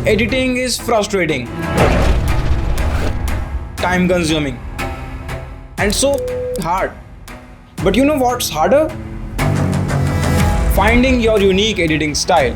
Editing is frustrating, time consuming, and so hard. But you know what's harder? Finding your unique editing style.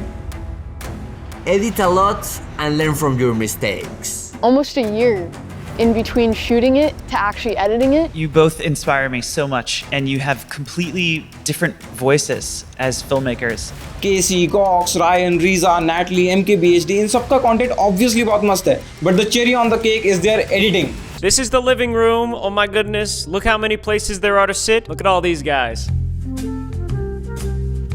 Edit a lot and learn from your mistakes. Almost a year in between shooting it to actually editing it. You both inspire me so much, and you have completely different voices as filmmakers. Casey, Cox, Ryan, Riza, Natalie, MKBHD, इन सबका content obviously बहुत मस्त है, but the cherry on the cake is their editing. This is the living room. Oh my goodness, look how many places there are to sit. Look at all these guys.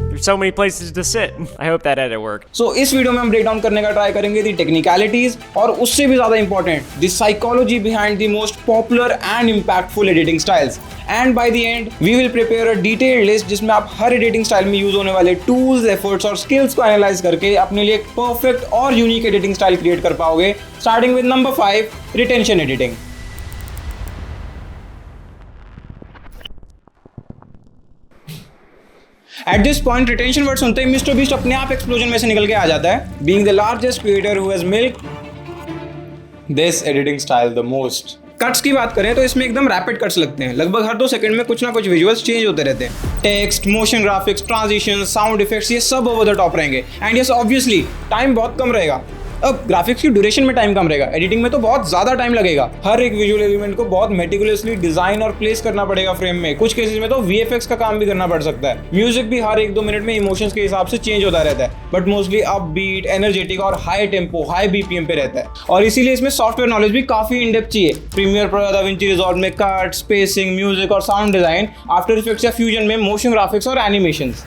There's so many places to sit. I hope that edit worked. So इस video में हम break down करने का try करेंगे दी technicalities और उससे भी ज्यादा important the psychology behind the most popular and impactful editing styles. And by the end we will prepare a detailed list जिसमें आप हर एडिटिंग स्टाइल में यूज होने वाले टूल्स, एफर्ट्स और स्किल्स को एनालाइज करके अपने लिए एक परफेक्ट और यूनिक एडिटिंग स्टाइल क्रिएट कर पाओगे. Starting with number 5, retention editing. At this point, retention word सुनते ही मिस्टर बीस्ट अपने आप एक्सप्लोजन में से निकल के आ जाता है. Being the largest creator who has milked this editing style the most. Cuts की बात करें तो इसमें एकदम रैपिड कट्स लगते हैं. लगभग हर 2 सेकंड में कुछ ना कुछ विजुअल्स चेंज होते रहते हैं. Text, motion graphics, transition, sound effects, ये सब ओवर द टॉप रहेंगे. एंड यस ऑब्वियसली टाइम बहुत कम रहेगा. अब ग्राफिक्स की ड्यूरेशन में टाइम कम रहेगा, एडिटिंग में तो बहुत ज्यादा टाइम लगेगा. हर एक विजुअल एलिमेंट को बहुत मेटिकुलसली डिजाइन और प्लेस करना पड़ेगा फ्रेम में. कुछ केसेस में तो वीएफएक्स का काम भी करना पड़ सकता है. म्यूजिक भी हर 1-2 मिनट में इमोशंस के हिसाब से चेंज होता रहता है, बट मोस्टली अपबीट, एनर्जेटिक और हाई टेम्पो, हाई बीपीएम पे रहता है. और इसीलिए इसमें सॉफ्टवेयर नॉलेज भी काफी इन डेप्थ चाहिए. प्रीमियर प्रो, दाविंची रिजॉल्व में कट, स्पेसिंग, म्यूजिक और साउंड डिजाइन, आफ्टर इफेक्ट्स या फ्यूजन में मोशन ग्राफिक्स और एनिमेशंस.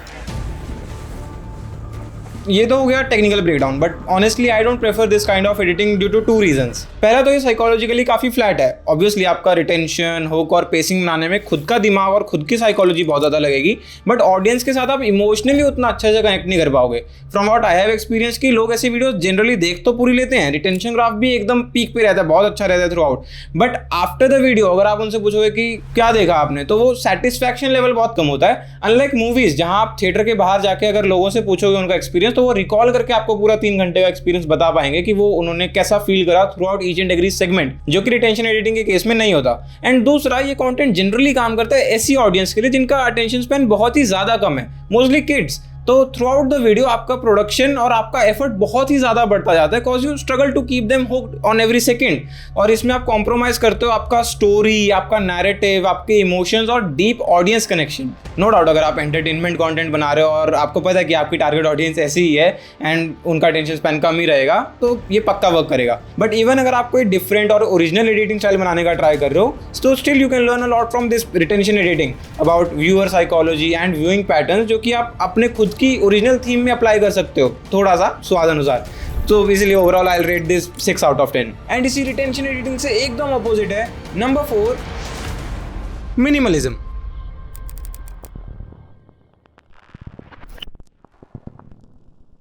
ये तो हो गया technical breakdown, but honestly I don't prefer this kind of editing due to 2 reasons. पहला तो ये साइकोलॉजिकली काफी फ्लैट है. ऑब्वियसली आपका रिटेंशन, हुक और पेसिंग बनाने में खुद का दिमाग और खुद की साइकोलॉजी बहुत ज़्यादा लगेगी, बट ऑडियंस के साथ आप इमोशनली उतना अच्छे से कनेक्ट नहीं कर पाओगे. From what I have experience की लोग ऐसी वीडियोस जनरली देख तो पूरी लेते हैं, रिटेंशन ग्राफ भी एकदम पीक पे रहता है, बहुत अच्छा रहता है through out, but after the video अगर आप उनसे पूछोगे कि क्या देखा आपने, तो वो सेटिस्फैक्शन लेवल बहुत कम होता है. अनलाइक मूवीज जहाँ आप थिएटर के बाहर जाके अगर लोगों से पूछोगे उनका एक्सपीरियंस, तो वो रिकॉल करके आपको पूरा 3 घंटे का एक्सपीरियंस बता पाएंगे कि वो उन्होंने कैसा फील करा through out each and every segment, जो कि रिटेंशन एडिटिंग के केस में नहीं होता. एंड दूसरा, ये कंटेंट जनरली काम करता है ऐसी ऑडियंस के लिए जिनका अटेंशन स्पैन बहुत ही ज्यादा कम है, मोस्टली किड्स. तो थ्रू आउट द वीडियो आपका प्रोडक्शन और आपका एफर्ट बहुत ही ज़्यादा बढ़ता जाता है, because you struggle to keep them hooked on every second. और इसमें आप कॉम्प्रोमाइज़ करते हो आपका स्टोरी, आपका नैरेटिव, आपके इमोशंस और deep audience connection. No doubt अगर आप एंटरटेनमेंट कंटेंट बना रहे हो और आपको पता है कि आपकी टारगेट ऑडियंस ऐसी ही है एंड उनका अटेंशन स्पैन कम ही रहेगा, तो ये पक्का वर्क करेगा. बट इवन अगर आप कोई डिफरेंट और ओरिजिनल एडिटिंग स्टाइल बनाने का ट्राई कर रहे हो, तो still you can learn a lot from this retention editing about viewer psychology and viewing patterns, जो कि आप अपने खुद की ओरिजिनल थीम में अप्लाई कर सकते हो थोड़ा सा स्वाद अनुसार. तो इसीलिए overall I rate this 6 out of 10. And इसी रिटेंशन एडिटिंग से एकदम अपोजिट है number 4, minimalism.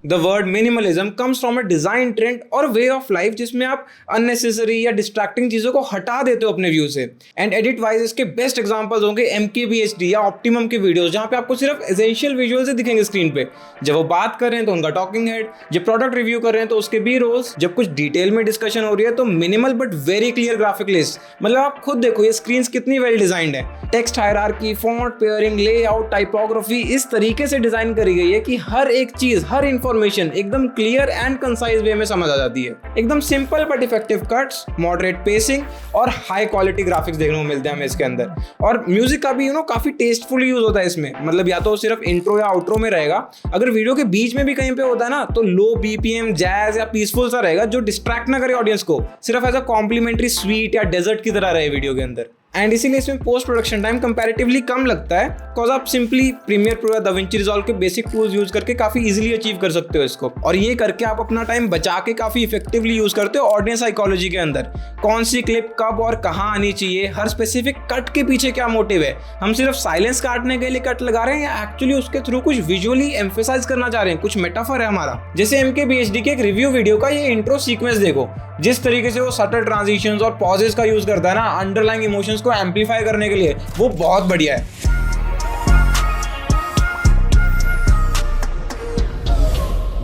The word minimalism comes from a design trend और way of life जिसमें आप unnecessary या distracting चीज़ों को हटा देते हो अपने व्यू से. एंड एडिट वाइज इसके बेस्ट एग्जांपल्स होंगे MKBHD या ऑप्टिमम के वीडियोस, जहाँ पे आपको सिर्फ एसेंशियल विजुअल्स ही दिखेंगे स्क्रीन पे. जब वो बात कर रहे हैं तो उनका टॉकिंग हेड, जब प्रोडक्ट रिव्यू कर रहे हैं तो उसके बी रोल्स, जब कुछ डिटेल में डिस्कशन हो रही है तो minimal but very clear graphic list. मतलब आप खुद देखो ये स्क्रीन कितनी वेल डिजाइंड है. Text hierarchy, font pairing, layout, typography इस तरीके से डिजाइन करी गई है कि हर एक चीज, हर इंफॉर्मेशन एकदम क्लियर एंड कंसाइज वे में समझ आ जाती है. एकदम simple but effective cuts, moderate pacing और हाई क्वालिटी ग्राफिक्स देखने को मिलते हैं हमें इसके अंदर. और म्यूजिक का भी काफी टेस्टफुली यूज होता है इसमें. मतलब या तो सिर्फ इंट्रो या आउट्रो में रहेगा, अगर वीडियो के बीच में भी कहीं पे होता है ना, तो लो बीपीएम, जैज या पीसफुल सा रहेगा जो डिस्ट्रैक्ट ना करे ऑडियंस को, सिर्फ एज अ कॉम्प्लीमेंट्री स्वीट या डेजर्ट की तरह रहे वीडियो के अंदर. एंड इसीलिए इसमें पोस्ट प्रोडक्शन टाइम कंपैरेटिवली कम लगता है, बिकॉज आप सिंपली प्रीमियर प्रो या दाविंची रिजॉल्व के बेसिक टूल्स यूज करके काफी इजीली अचीव कर सकते हो इसको. और ये करके आप अपना टाइम बचा के काफी इफेक्टिवली यूज करते हो ऑडियंस साइकोलॉजी के अंदर. कौन सी क्लिप कब और कहाँ आनी चाहिए, हर स्पेसिफिक कट के पीछे क्या मोटिव है, हम सिर्फ साइलेंस काटने के लिए कट लगा रहे हैं या एक्चुअली उसके थ्रू कुछ विजुअली एम्फेसाइज करना चाह रहे हैं, कुछ मेटाफर है हमारा. जैसे MKBHD के एक रिव्यू वीडियो का ये इंट्रो सीक्वेंस देखो, जिस तरीके से वो सटल ट्रांजिशंस और पॉजेस का यूज करता है ना अंडरलाइंग इमोशंस को एम्पलीफाई करने के लिए, वो बहुत बढ़िया है.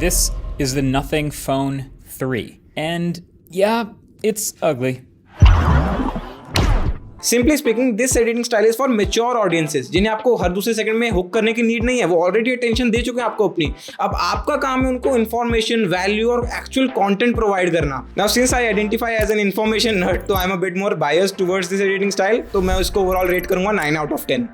This is the Nothing Phone 3. And yeah, it's ugly. Simply speaking this editing style is for mature audiences जिन्हें आपको हर दूसरे सेकंड में हुक करने की नीड नहीं है, वो ऑलरेडी अटेंशन दे चुके हैं आपको अपनी। अब आपका काम है उनको इन्फॉर्मेशन, वैल्यू और एक्चुअल कंटेंट प्रोवाइड करना। Now since I identify as an information nerd तो I am a bit more biased towards this editing style, तो मैं उसको ओवरऑल रेट करूंगा 9 out of 10।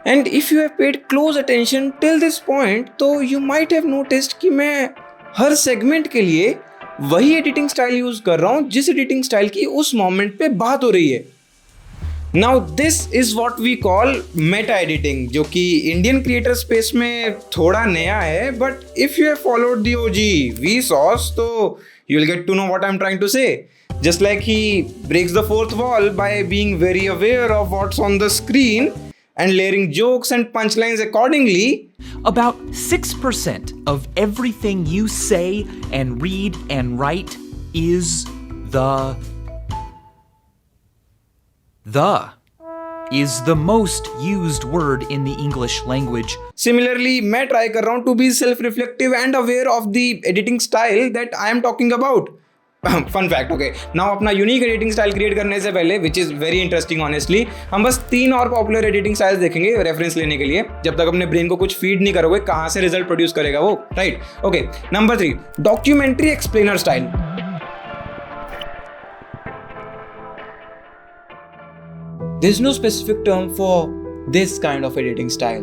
And if you have paid close attention till this point तो you might have noticed कि मैं हर segment के लिए वही एडिटिंग स्टाइल यूज कर रहा हूं जिस एडिटिंग स्टाइल की उस मोमेंट पे बात हो रही है। Now this is what we call meta editing, जो कि इंडियन क्रिएटर स्पेस में थोड़ा नया है, but if you have followed the OG Vsauce तो you will get to know what I'm trying to say. Just like he breaks the fourth wall by being very aware of what's on the screen and layering jokes and punchlines accordingly. About 6% of everything you say and read and write is The is the most used word in the English language. Similarly, मैं try कर रहा हूँ to be self-reflective and aware of the editing style that I am talking about. Fun fact, okay. Now अपना unique editing style create करने से पहले, which is very interesting honestly, हम बस 3 और पॉपुलर एडिटिंग स्टाइल्स देखेंगे रेफरेंस लेने के लिए। जब तक अपने ब्रेन को कुछ फीड नहीं करोगे कहाँ से रिजल्ट प्रोड्यूस करेगा वो, right? Okay, number 3, documentary explainer style. There's no specific term for this kind of editing style.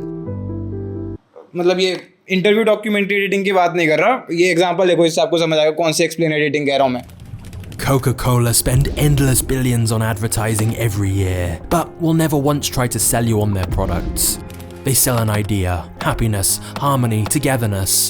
मतलब ये इंटरव्यू डॉक्यूमेंट्री एडिटिंग की बात नहीं कर रहा, ये एग्जांपल देखो, इससे आपको समझ आएगा कौन सी एक्सप्लेन एडिटिंग कह रहा हूँ मैं। Coca-Cola spend endless billions on advertising every year, but will never once try to sell you on their products. They sell an idea, happiness, harmony, togetherness.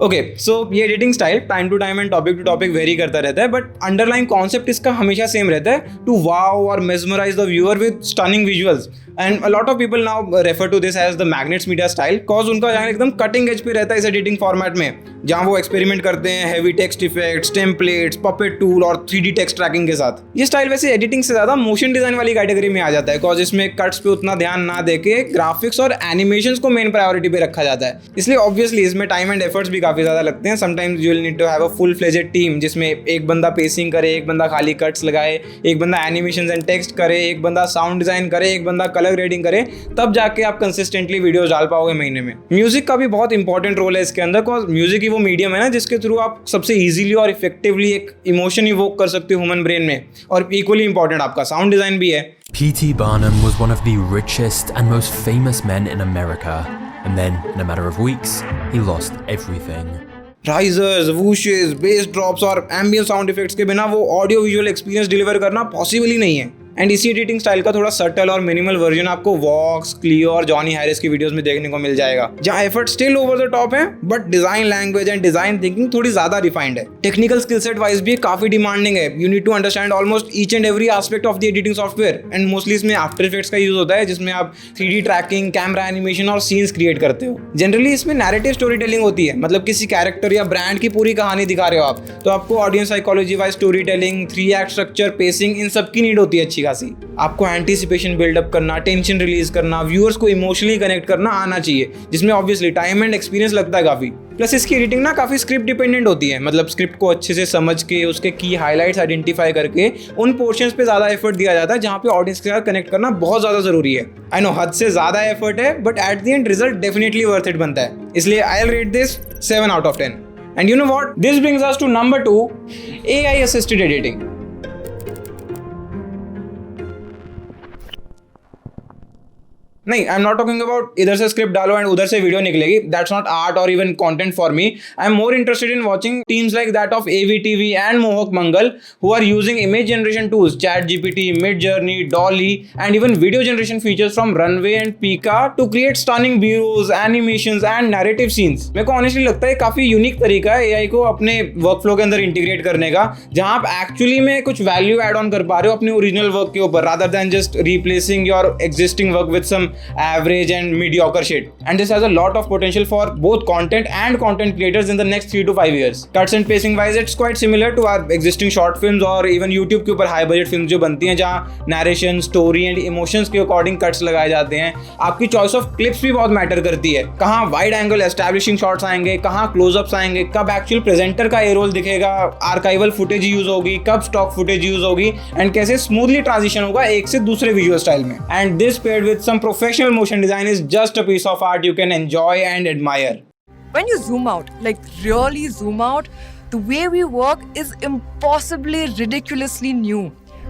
Okay, so ये editing style time to time and topic to topic vary करता रहता है, but underline concept इसका हमेशा same रहता है, to wow और mesmerise the viewer with stunning visuals. And a lot of people now refer to this as the Magnates Media style, cause उनका यहाँ एकदम कटिंग एज पे रहता है इस एडिटिंग फॉर्मेट में, जहाँ वो एक्सपेरिमेंट करते हैं heavy text effects, templates, puppet tool और 3D टेक्स्ट ट्रैकिंग के साथ। ये स्टाइल वैसे एडिटिंग से ज्यादा मोशन डिजाइन वाली कैटेगरी में आ जाता है, कॉज इसमें कट्स पे उतना ध्यान ना देके ग्राफिक्स और एनिमेशंस को मेन प्रायोरिटी पे रखा जाता है। इसलिए ऑब्वियसली इसमें टाइम एंड एफर्ट्स भी काफी ज्यादा लगते हैं। Sometimes you will need to have a full fledged team जिसमें एक बंदा पेसिंग करे, एक बंदा खाली कट्स लगाए, एक बंदा एनिमेशंस एंड टेक्स्ट करे, एक बंदा साउंड डिजाइन करे, एक बंदा कलर ग्रेडिंग करे, तब जाके आप कंसिस्टेंटली वीडियोस डाल पाओगे महीने में। म्यूजिक का भी बहुत इंपॉर्टेंट रोल है इसके अंदर, कॉज म्यूजिक ही वो मीडियम है ना जिसके थ्रू आप सबसे इजीली और इफेक्टिवली एक इमोशन इवोक कर सकते हो ह्यूमन ब्रेन में, और इक्वली इंपॉर्टेंट आपका साउंड डिजाइन भी है। P.T. Barnum was one of the richest and most famous men in America, and then, in a matter of weeks, he lost everything. Risers, whooshes, bass drops और ambient sound effects के बिना वो audio visual experience deliver करना possible ही नहीं है। And इसी editing style का थोड़ा सटल और मिनिमल वर्जन आपको वॉक्स, क्लियो और जॉनी हैरिस की वीडियोस में देखने को मिल जाएगा, जहां effort still over the top है, but design language and design thinking थोड़ी ज्यादा रिफाइंड है। टेक्निकल स्किल सेट वाइज भी काफी डिमांडिंग है। You need to understand almost each and every aspect of the editing software, and mostly इसमें After Effects का use होता है जिसमें आप 3D ट्रैकिंग, कैमरा एनिमेशन और सीन्स क्रिएट करते हो। जनरली इसमें नैरेटिव स्टोरी टेलिंग होती है, मतलब किसी कैरेक्टर या ब्रांड की पूरी कहानी दिखा रहे हो आप, तो आपको audience psychology wise story telling, 3 act structure, pacing, इन सब की नीड होती है अच्छी खासी। आपको एंटीसिपेशन बिल्डअप करना, टेंशन रिलीज करना, व्यूअर्स को इमोशनली कनेक्ट करना आना चाहिए, जिसमें ऑब्वियसली टाइम एंड एक्सपीरियंस लगता है काफी। प्लस इसकी एडिटिंग ना काफी स्क्रिप्ट डिपेंडेंट होती है, मतलब स्क्रिप्ट को अच्छे से समझ के उसके की हाइलाइट्स आइडेंटिफाई करके उन पोर्शंस पे ज्यादा एफर्ट दिया जाता है जहां पे ऑडियंस के साथ कनेक्ट करना बहुत ज्यादा जरूरी है। आई नो हद से ज्यादा एफर्ट है, but at the end result definitely worth it बनता है। इसलिए I will rate this 7 out of 10। And you know what, this brings us to number 2, AI assisted editing. नहीं, I am not talking about इधर से script डालो and उधर से video निकलेगी, दैट्स नॉट आर्ट और even content for me. I am more interested in watching teams like that of AVTV and Mohak Mangal, who are using image generation tools, ChatGPT, Midjourney, Dolly and even video generation features from Runway and Pika to create stunning bureaus, animations and narrative scenes। मेरे को honestly लगता है काफी unique तरीका है AI को अपने workflow के अंदर इंटीग्रेट करने का, जहां आप एक्चुअली में कुछ वैल्यू एड ऑन कर पा रहे हो अपने ओरिजिनल वर्क के ऊपर, rather than just replacing your existing work with some average and mediocre shit. And this has a lot of potential for both content and content creators in the next 3 to 5 years. Cuts and pacing wise, it's quite similar to our existing short films और even YouTube के ऊपर high budget films जो बनती हैं जहाँ narration, story and emotions के according cuts लगाए जाते हैं. आपकी choice of clips भी बहुत matter करती है. कहाँ wide angle establishing shots आएंगे, कहाँ close-ups आएंगे, कब actual presenter का A roll दिखेगा, archival footage यूज होगी, कब stock footage यूज होगी, and कैसे smoothly transition होगा एक से दूसरे visual style में. And this paired with some professional motion design is just a piece of art you can enjoy and admire. When you zoom out, like really zoom out, the way we work is impossibly ridiculously new.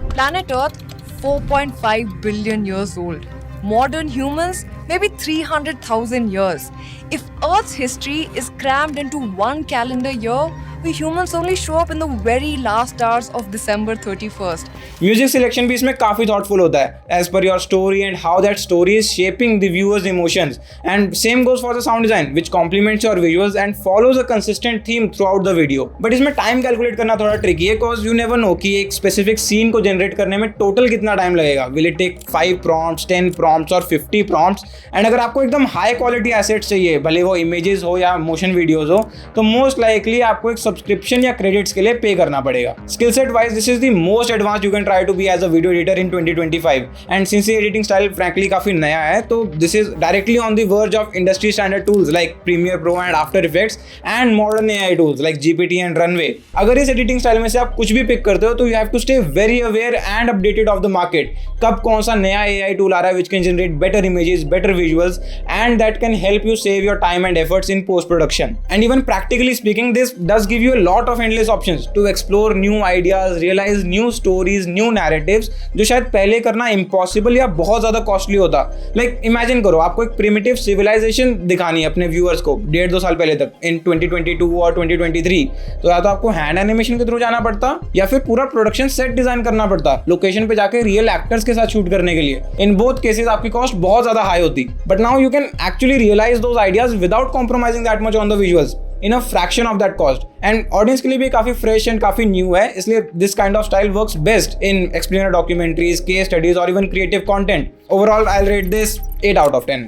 Planet Earth, 4.5 billion years old. Modern humans, maybe 300,000 years. If Earth's history is crammed into one calendar year, we humans only show up in the very last hours of December 31st. Music selection भी इसमें काफी thoughtful होता है as per your story and how that story is shaping the viewer's emotions. And same goes for the sound design, which complements your visuals and follows a consistent theme throughout the video. But इसमें time calculate करना थोड़ा tricky है cause you never know कि एक specific scene को generate करने में total कितना time लगेगा. Will it take 5 prompts, 10 prompts और 50 prompts? And अगर आपको एकदम high quality assets चाहिए, भले वो images हो या motion videos हो, तो most likely आपको एक सब्सक्रिप्शन या क्रेडिट्स के लिए पे करना पड़ेगा. Skill set wise this is the most advanced you can try to be as a video editor in 2025. And since ये एडिटिंग स्टाइल फ्रैंकली काफी नया है, तो this is directly on the verge of industry standard tools like Premiere Pro and After Effects and modern AI tools like GPT and Runway. अगर इस editing style में से आप कुछ भी पिक करते हो तो you have to stay very aware and updated of the market. कब कौन सा नया एआई टूल आ रहा है which can generate better images, better visuals and that can help you save your time and efforts in post production. And even practically speaking this does give you a lot of endless options to explore new ideas, realize new stories, new narratives जो शायद पहले करना impossible या बहुत ज़्यादा costly होता. Like imagine करो आपको एक primitive civilization दिखानी है अपने viewers को 1.5-2 साल पहले तक in 2022 और 2023, तो या तो आपको hand animation के थ्रू जाना पड़ता या फिर पूरा production set design करना पड़ता लोकेशन पे जाके real actors के साथ shoot करने के लिए. In both cases आपकी cost बहुत ज़्यादा high होती. But now you can actually realize those ideas without compromising that much on the visuals in a fraction of that cost. And audience के लिए भी काफ़ी fresh and काफ़ी new है, इसलिए this kind of style works best in explainer documentaries, case studies or even creative content. Overall, I'll rate this 8 out of 10.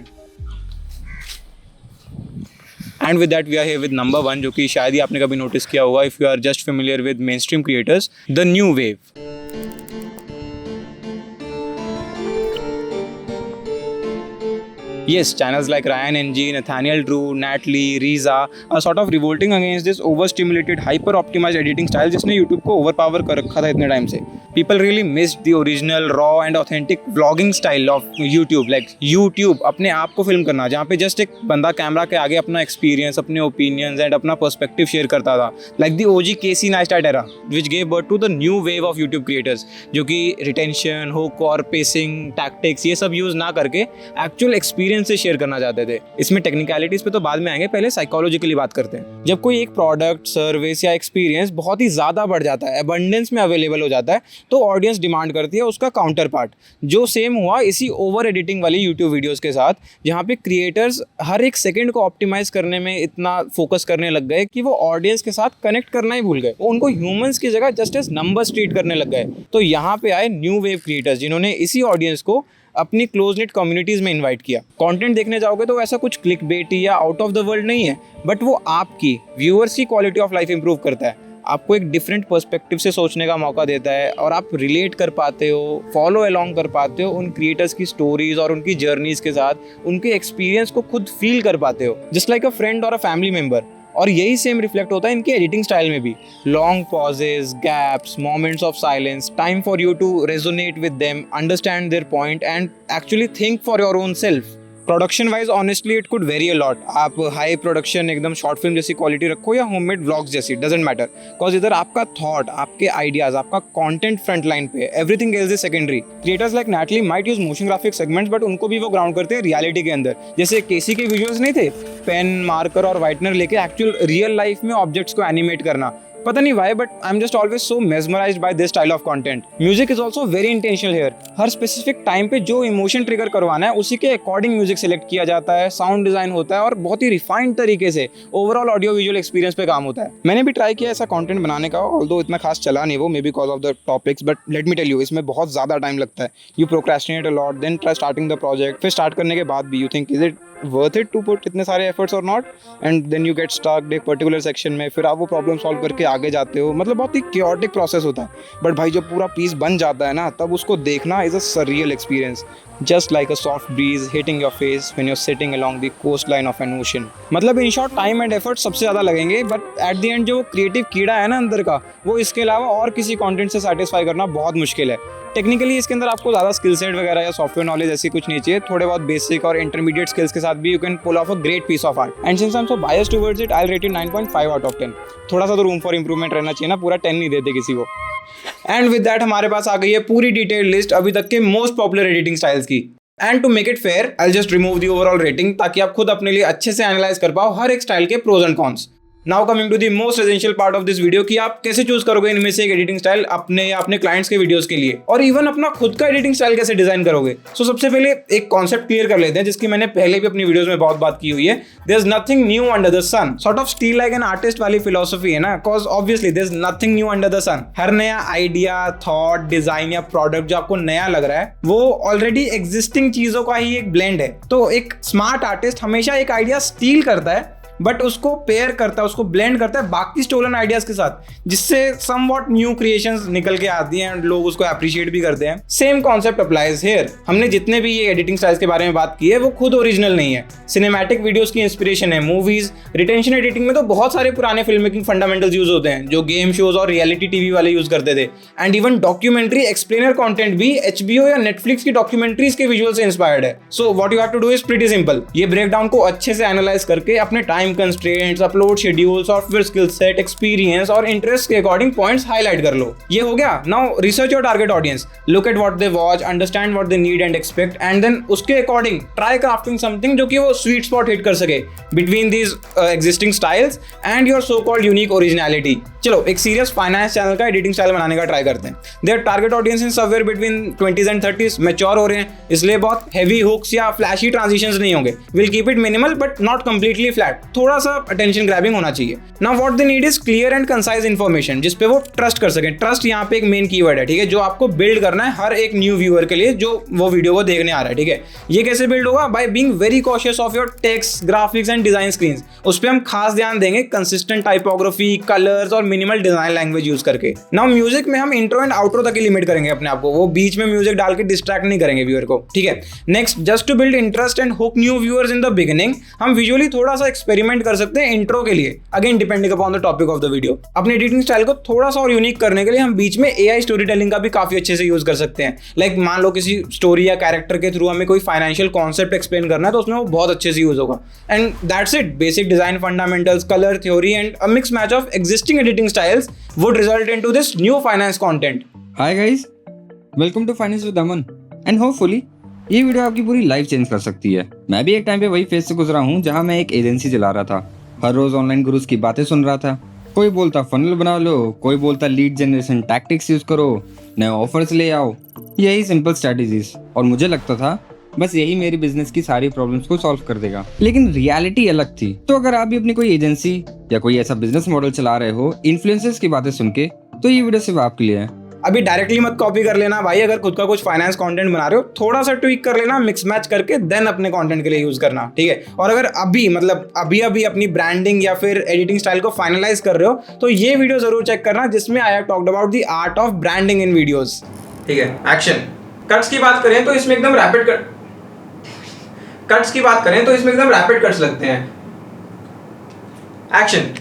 And with that, we are here with number 1, जो कि शायद ही आपने कभी notice किया होगा if you are just familiar with mainstream creators, the new wave. Yes, channels like Ryan NG, Nathaniel Drew, Nat Lee, Riza are sort of revolting against this overstimulated, hyper-optimized editing style जिसने YouTube को overpower कर रखा था इतने time से. People really missed the original, raw and authentic vlogging style of YouTube. Like YouTube अपने आप को फिल्म करना, जहाँ पे just एक बंदा कैमरा के आगे अपना experience, अपने opinions and अपना perspective share करता था. Like the OG Casey Neistat era, which gave birth to the new wave of YouTube creators, जो कि retention, hook और pacing, tactics ये सब use ना करके actual experience से शेयर करना चाहते थे. इसमें टेक्निकलिटीज पे तो बाद में आएंगे, पहले साइकोलॉजिकली बात करते हैं. जब कोई एक प्रोडक्ट, सर्विस या एक्सपीरियंस बहुत ही ज़्यादा बढ़ जाता है, अबंडेंस में अवेलेबल हो जाता है, तो ऑडियंस डिमांड करती है उसका काउंटर पार्ट. जो सेम हुआ इसी ओवर एडिटिंग वाली यूट्यूब वीडियोज़ के साथ, जहाँ पे क्रिएटर्स हर एक सेकेंड को ऑप्टिमाइज करने में इतना फोकस करने लग गए कि वो ऑडियंस के साथ कनेक्ट करना ही भूल गए. वो उनको ह्यूमंस की जगह जस्ट एज नंबर्स ट्रीट करने लग गए. तो यहाँ पे आए न्यू वेव क्रिएटर्स जिन्होंने इसी ऑडियंस को अपनी क्लोज नेट कम्युनिटीज़ में इनवाइट किया. कंटेंट देखने जाओगे तो ऐसा कुछ क्लिक बेटी या आउट ऑफ द वर्ल्ड नहीं है, बट वो आपकी व्यूअर्स की क्वालिटी ऑफ लाइफ इंप्रूव करता है. आपको एक डिफरेंट पर्सपेक्टिव से सोचने का मौका देता है और आप रिलेट कर पाते हो, फॉलो अलोंग कर पाते हो उन क्रिएटर्स की स्टोरीज और उनकी जर्नीज के साथ, उनके एक्सपीरियंस को खुद फील कर पाते हो जस्ट लाइक अ फ्रेंड और अ फैमिली मेम्बर. और यही सेम रिफ्लेक्ट होता है इनके एडिटिंग स्टाइल में भी. Long pauses, gaps, moments of silence, time for you to resonate with them, understand their point and actually think for your own self. Production wise honestly it could vary a lot. आप high production एकदम short film जैसी quality रखो या homemade vlogs जैसी, doesn't matter, because इधर आपका thought, आपके ideas, आपका कंटेंट फ्रंट लाइन पे, everything else is secondary. Creators like Natalie might use motion graphic segments, but उनको भी वो ग्राउंड करते हैं रियलिटी के अंदर. जैसे केसी के विजुअल्स नहीं थे, पेन, मार्कर और वाइटनर लेके एक्चुअल रियल लाइफ में ऑब्जेक्ट्स को एनिमेट करना. पता नहीं why, but I'm just always so mesmerized by this style of content. Music is also very intentional here. Her specific time पे जो emotion trigger करवाना है उसी के according music select किया जाता है, sound design होता है और बहुत ही refined तरीके से overall audio visual experience पे काम होता है. मैंने भी try किया ऐसा content बनाने का, although इतना खास चला नहीं वो, maybe because of the topics, but let me tell you, इसमें बहुत ज़्यादा time लगता है. You procrastinate a lot, then try starting the project. फिर start करने के बाद भी you think is it worth it to put इतने सारे efforts or not, and then you get stuck एक particular section में, फिर आप वो problem solve करके आगे जाते हो. मतलब बहुत ही chaotic process होता है. बट भाई जब पूरा piece बन जाता है ना, तब उसको देखना is a surreal experience, just like a soft breeze hitting your face when you're sitting along the coastline of an ocean. मतलब in short time and effort सबसे ज़्यादा लगेंगे, but at the end जो creative कीड़ा है ना अंदर का, वो इसके अलावा और किसी content से satisfy करना बहुत मुश्किल है. टेक्निकली इसके अंदर आपको ज़्यादा स्किल सेट वगैरह या सॉफ्टवेयर नॉलेज ऐसी कुछ नहीं चाहिए. थोड़े बहुत बेसिक और इंटरमीडिएट स्किल्स के साथ भी you can pull off a great piece of art. And since I am so biased towards it, I will rate it 9.5 out of 10. थोड़ा सा तो रूम फॉर इंप्रूवमेंट रहना चाहिए ना, पूरा 10 नहीं देते किसी को. एंड विद दैट हमारे पास आ गई है पूरी डिटेल्ड लिस्ट अभी तक के मोस्ट पॉपुलर एडिटिंग स्टाइल्स की. And to make it fair I just remove the overall rating, ताकि आप खुद अपने लिए अच्छे से एनालाइज कर पाओ हर एक स्टाइल के pros and cons. Now coming to the most essential part of this video कि आप कैसे चूज करोगे इनमें से एक एडिटिंग स्टाइल अपने या अपने क्लाइंट्स के वीडियोस के लिए, और इवन अपना खुद का एडिटिंग स्टाइल कैसे डिजाइन करोगे. सो सबसे पहले एक कॉन्सेप्ट क्लियर कर लेते हैं जिसकी मैंने पहले भी अपनी वीडियोस में बहुत बात की हुई है. There is nothing new under the sun. Sort of steal like an artist वाली फिलोसफी है ना, because obviously there is nothing new under the sun. हर नया आइडिया, थॉट, डिजाइन या प्रोडक्ट जो आपको नया लग रहा है वो ऑलरेडी एग्जिस्टिंग चीजों का ही एक ब्लेंड है. तो एक स्मार्ट आर्टिस्ट हमेशा एक आइडिया स्टील करता है, बट उसको पेयर करता है, उसको ब्लेंड करता है बाकी स्टोलन आइडियाज के साथ, जिससे समवॉट न्यू क्रिएशंस निकल के आती हैं एंड लोग उसको अप्रिशिएट भी करते हैं. Same concept applies here. हमने जितने भी ये एडिटिंग स्टाइल्स के बारे में बात की है वो खुद ओरिजिनल नहीं है. सिनेमैटिक वीडियोस की इंस्पिरेशन है मूवीज. रिटेंशन एडिटिंग में तो बहुत सारे पुराने फिल्म मेकिंग फंडामेंटल्स यूज होते हैं जो गेम शोज और रियलिटी टीवी वाले यूज करते थे. And even documentary explainer content भी HBO या नेटफ्लिक्स की डॉक्यूमेंट्रीज के विजुअल से इंस्पायर्ड है. So what you have to do is pretty simple. ये ब्रेकडाउन को अच्छे से एनालाइज करके अपने time constraints, upload schedule, software skill set, experience और इंटरेस्ट के अकॉर्डिंग पॉइंट्स हाईलाइट कर लो. ये हो गया. Now research your target audience, look at what they watch, understand what they need and expect, and then उसके अकॉर्डिंग ट्राई क्राफ्टिंग समथिंग जो कि वो स्वीट स्पॉट हिट कर सके between these existing styles and your so called unique originality. चलो एक serious finance channel का editing style बनाने का ट्राई करते हैं. Their target audience in somewhere between 20s and 30s, mature हो रहे हैं, इसलिए बहुत हेवी हुक्स या फ्लैशी ट्रांजिशंस नहीं होंगे. Will keep it minimal but not completely flat. थोड़ा सा अटेंशन ग्रैबिंग होना चाहिए. Now what they need is clear and concise information जिस पे वो ट्रस्ट कर सकें. ट्रस्ट यहाँ पे एक मेन कीवर्ड है, ठीक है, जो आपको बिल्ड करना है हर एक न्यू व्यूअर के लिए जो वो वीडियो को देखने आ रहा है. ठीक है, ये कैसे बिल्ड होगा? By being very cautious of your text, graphics and design screens. उस पर हम खास ध्यान देंगे, कंसिस्टेंट टाइपोग्राफी, कलर्स और मिनिमल डिजाइन लैंग्वेज यूज करके. नाउ म्यूजिक में हम इंट्रो एंड आउट्रो तक ही लिमिट करेंगे अपने आप को, वो बीच में म्यूजिक डाल के डिस्ट्रैक्ट नहीं करेंगे व्यूअर को. ठीक है, next, just to build interest and hook new viewers in the beginning, हम विजुअली थोड़ा सा एक्सपेरिमेंट कर सकते हैं इंट्रो के लिए. Again depending upon the topic of the video. अपने एडिटिंग स्टाइल को थोड़ा सा और यूनिक करने के लिए हम बीच में AI स्टोरी टेलिंग का भी काफी अच्छे से यूज कर सकते हैं. लाइक मान लो किसी स्टोरी या कैरेक्टर के थ्रू हमें कोई फाइनेंशियल कॉन्सेप्ट एक्सप्लेन करना है तो उसमें वो बहुत अच्छे से यूज होगा. And that's it. Basic design fundamentals, colour theory and a mix match of existing editing styles would result into this new finance content. Hi guys, welcome to Finance with Aman. And hopefully ये video आपकी पूरी life change कर सकती है. मैं भी एक time पे वही फेज से गुजरा हूँ जहाँ मैं एक एजेंसी चला रहा था. हर रोज ऑनलाइन गुरुज की बातें सुन रहा था. कोई बोलता फनल बना लो, कोई बोलता लीड जनरेशन टैक्टिक्स यूज करो, नए ऑफर्स ले आओ, यही सिंपल स्ट्रेटजीज. और मुझे लगता था बस यही मेरी बिजनेस की सारी प्रॉब्लम्स को सॉल्व कर देगा. लेकिन रियलिटी अलग थी. तो अगर आप भी अपनी कोई एजेंसी या कोई ऐसा बिजनेस मॉडल चला रहे हो इन्फ्लुएंसर्स की बातें सुन के, तो ये वीडियो सिर्फ आपके लिए है. अभी डायरेक्टली मत कॉपी कर लेना भाई. अगर खुद का कुछ फाइनेंस कंटेंट बना रहे हो थोड़ा सा ट्विक कर लेना, मिक्स मैच करके देन अपने कंटेंट के लिए यूज करना. ठीक है, और अगर अभी अपनी ब्रांडिंग या फिर एडिटिंग स्टाइल को फाइनलाइज कर रहे हो तो ये वीडियो जरूर चेक करना जिसमें I have talked about the art of branding in videos. ठीक है, एक्शन. कट्स की बात करें तो इसमें एकदम रैपिड कट्स लगते हैं. एक्शन.